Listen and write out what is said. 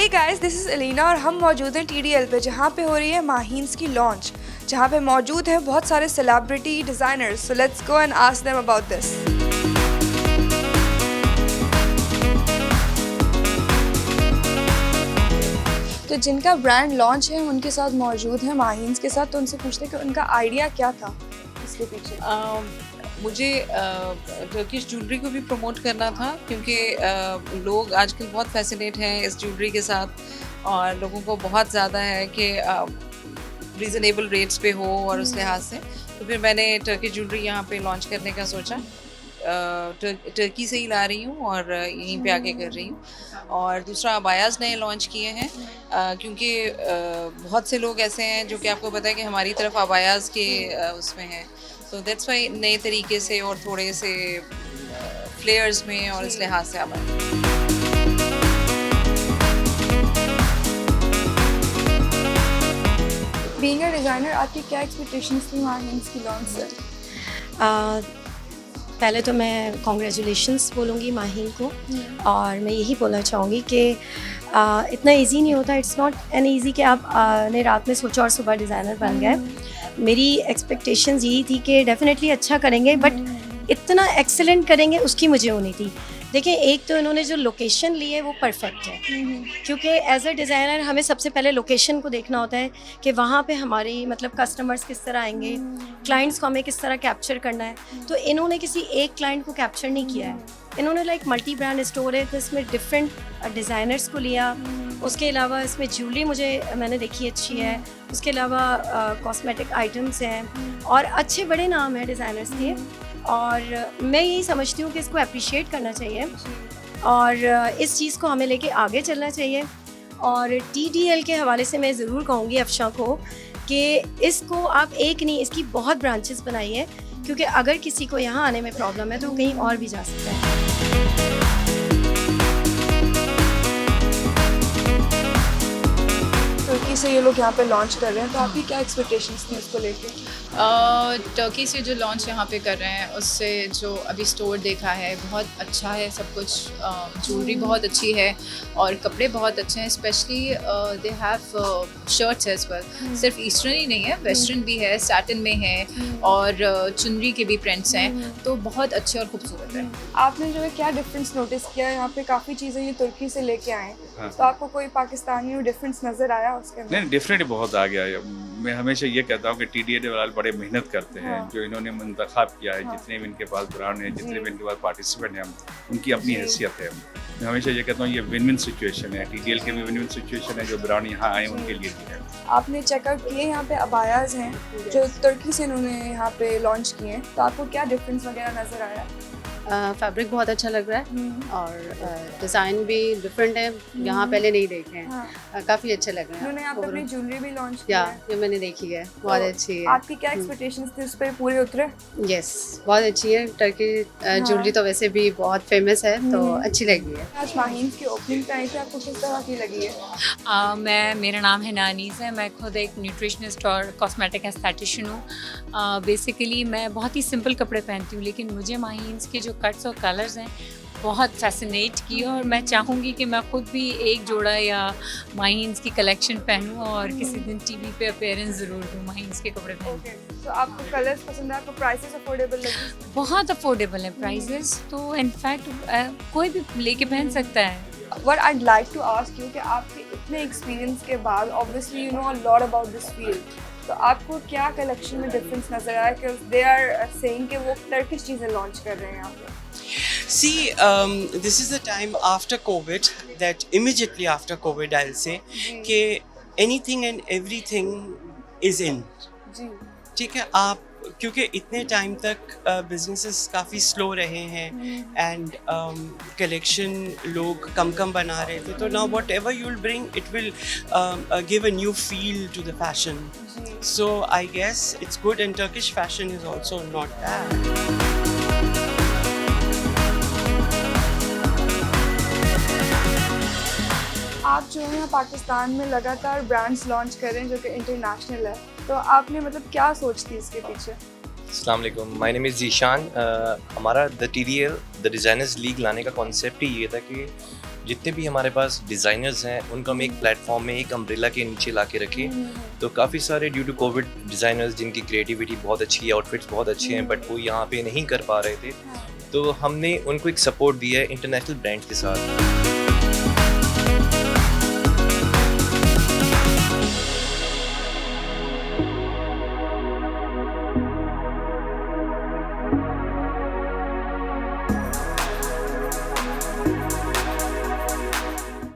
Guys, this is Elina और हम मौजूद हैं TDL पे, जहाँ पे हो रही है माहीन्स की लॉन्च, जहाँ पे मौजूद हैं बहुत सारे celebrity designers. So let's go and ask them about this. तो जिनका ब्रांड लॉन्च है उनके साथ मौजूद हैं माहीन्स के साथ, तो उनसे पूछते हैं कि उनका आइडिया क्या था इसके पीछे। मुझे टर्किश ज्वेलरी को भी प्रमोट करना था क्योंकि लोग आजकल बहुत फैसिनेट हैं इस ज्वेलरी के साथ और लोगों को बहुत ज़्यादा है कि रीज़नेबल रेट्स पे हो और उस लिहाज से। तो फिर मैंने टर्किश ज्वेलरी यहाँ पे लॉन्च करने का सोचा। टर्की से ही ला रही हूँ और यहीं पे आके कर रही हूँ। और दूसरा अबायाज़ नए लॉन्च किए हैं क्योंकि बहुत से लोग ऐसे हैं जो कि आपको पता है कि हमारी तरफ अबायाज़ के उसमें हैं, तो दैट्स वाई नए तरीके से और थोड़े से फ्लेयर्स में और इस लिहाज से अब बीइंग अ डिज़ाइनर, आपकी क्या एक्सपेक्टेशंस थी माहीन्स की लॉन्च से? पहले तो मैं कॉन्ग्रेचुलेशंस बोलूँगी माहीन को और मैं यही बोलना चाहूँगी कि इतना इजी नहीं होता। इट्स नॉट एन ईजी कि आप ने रात में सोचा और सुबह डिज़ाइनर बन गए। मेरी एक्सपेक्टेशंस यही थी कि डेफिनेटली अच्छा करेंगे, बट इतना एक्सेलेंट करेंगे उसकी मुझे होनी थी। देखिए, एक तो इन्होंने जो लोकेशन ली है वो परफेक्ट है, क्योंकि एज अ डिज़ाइनर हमें सबसे पहले लोकेशन को देखना होता है कि वहाँ पे हमारी मतलब कस्टमर्स किस तरह आएंगे, क्लाइंट्स को हमें किस तरह कैप्चर करना है। तो इन्होंने किसी एक क्लाइंट को कैप्चर नहीं किया है, इन्होंने लाइक मल्टी ब्रांड स्टोर है तो इसमें डिफरेंट डिज़ाइनर्स को लिया। उसके अलावा इसमें ज्वेलरी मैंने देखी अच्छी है, उसके अलावा कॉस्मेटिक आइटम्स हैं और अच्छे बड़े नाम हैं डिज़ाइनर्स के। और मैं यही समझती हूँ कि इसको अप्रिशिएट करना चाहिए और इस चीज़ को हमें लेके आगे चलना चाहिए। और TDL के हवाले से मैं ज़रूर कहूँगी अफशा को कि इसको आप एक नहीं, इसकी बहुत ब्रांचेस बनाइए, क्योंकि अगर किसी को यहाँ आने में प्रॉब्लम है तो कहीं और भी जा सकता है। तुर्की से ये लोग यहाँ पे लॉन्च कर रहे हैं, तो आपकी क्या एक्सपेक्टेशंस थी उसको लेके? टर्की से जो लॉन्च यहाँ पे कर रहे हैं उससे जो अभी स्टोर देखा है बहुत अच्छा है, सब कुछ ज्वेलरी बहुत अच्छी है और कपड़े बहुत अच्छे हैं। Specially they have shirts as well, सिर्फ ईस्टर्न ही नहीं है, वेस्टर्न भी है, सैटिन में है और चुनरी के भी प्रिंट्स हैं, तो बहुत अच्छे और खूबसूरत है। आपने जो है क्या डिफरेंस नोटिस किया? यहाँ पे काफ़ी चीज़ें ये तुर्की से लेके आए, तो आपको कोई पाकिस्तानी डिफरेंस नज़र आया उसके अंदर? नहीं, डिफरेंट बहुत आ गया है। मैं हमेशा ये कहता हूँ कि TDL वाले बड़े मेहनत करते हैं। जो इन्होंने मुंतखब किया है, जितने भी इनके पास ब्रांड हैं, जितने भी इनके पास पार्टिसिपेंट हैं, उनकी अपनी हैसियत है। मैं हमेशा ये कहता हूँ ये विन विन सिचुएशन है। TDL के भी विन विन सिचुएशन है, जो ब्रांड यहाँ आए उनके लिए भी है। आपने चेकआउट किए यहाँ पे अबायाज़ हैं जो तुर्की से इन्होंने यहाँ पे लॉन्च किए हैं, तो आपको क्या डिफरेंस वगैरह नज़र आया? फैब्रिक बहुत अच्छा लग रहा है और डिज़ाइन भी डिफरेंट है, यहाँ पहले नहीं देखे हैं। काफ़ी अच्छे लग रहे हैं। उन्होंने यहाँ पे अपनी ज्वेलरी भी लॉन्च किया है। ये मैंने देखी है, बहुत अच्छी है। आपकी क्या एक्सपेक्टेशंस थी उस पर, पूरे उतरे? यस, बहुत अच्छी है। टर्की ज्वेलरी तो वैसे भी बहुत फेमस है, तो अच्छी लगी है। आज माहीन्स की ओपनिंग पे आई थी, आपको किस तरह की लगी है? मेरा नाम है नानीस है, मैं खुद एक न्यूट्रिशनिस्ट और कॉस्मेटिक एस्थेटिशियन हूँ। बेसिकली मैं बहुत ही सिंपल कपड़े पहनती हूँ, लेकिन मुझे माहीन्स के जो कट्स और कलर्स हैं बहुत फैसिनेट किया और मैं चाहूँगी कि मैं खुद भी एक जोड़ा या माहीन्स की कलेक्शन पहनूँ और किसी दिन TV पे अपीयरेंस ज़रूर दूँ माहीन्स के कपड़े पहन। तो आपको कलर्स पसंद है, आपको प्राइसेस अफोर्डेबल लगी? बहुत अफोर्डेबल है प्राइजेस, तो इनफैक्ट कोई भी लेके पहन सकता है। What I'd like to ask you कि आपके इतने एक्सपीरियंस के बाद obviously you know a lot about this field, तो आपको क्या कलेक्शन में डिफरेंस नज़र आया कि they are saying कि वो टर्किश चीज़ें लॉन्च कर रहे हैं यहाँ पे? See, this is the time after COVID, that immediately after COVID I'll say कि anything and everything is in. जी। ठीक है, आप क्योंकि इतने टाइम तक बिजनेसेस काफ़ी स्लो रहे हैं एंड कलेक्शन लोग कम बना रहे थे, तो now whatever you will bring it will give a new feel to the fashion. So I guess it's good and Turkish fashion is also not bad. आप जो है पाकिस्तान में लगातार ब्रांड्स लॉन्च कर रहे हैं जो कि इंटरनेशनल है, तो आपने मतलब क्या सोच थी इसके पीछे? अस्सलाम वालेकुम, माय नेम इज़ जीशान। हमारा the TDL the designers league लाने का कॉन्सेप्ट ही ये था कि जितने भी हमारे पास डिज़ाइनर्स हैं उनको हम एक प्लेटफॉर्म में एक अम्ब्रेला के नीचे ला के रखें। तो काफ़ी सारे ड्यू टू कोविड डिज़ाइनर्स जिनकी क्रिएटिविटी बहुत अच्छी है, आउटफिट्स बहुत अच्छे हैं, बट वो यहाँ पे नहीं कर पा रहे थे, तो हमने उनको एक सपोर्ट दिया है इंटरनेशनल ब्रांड्स के साथ।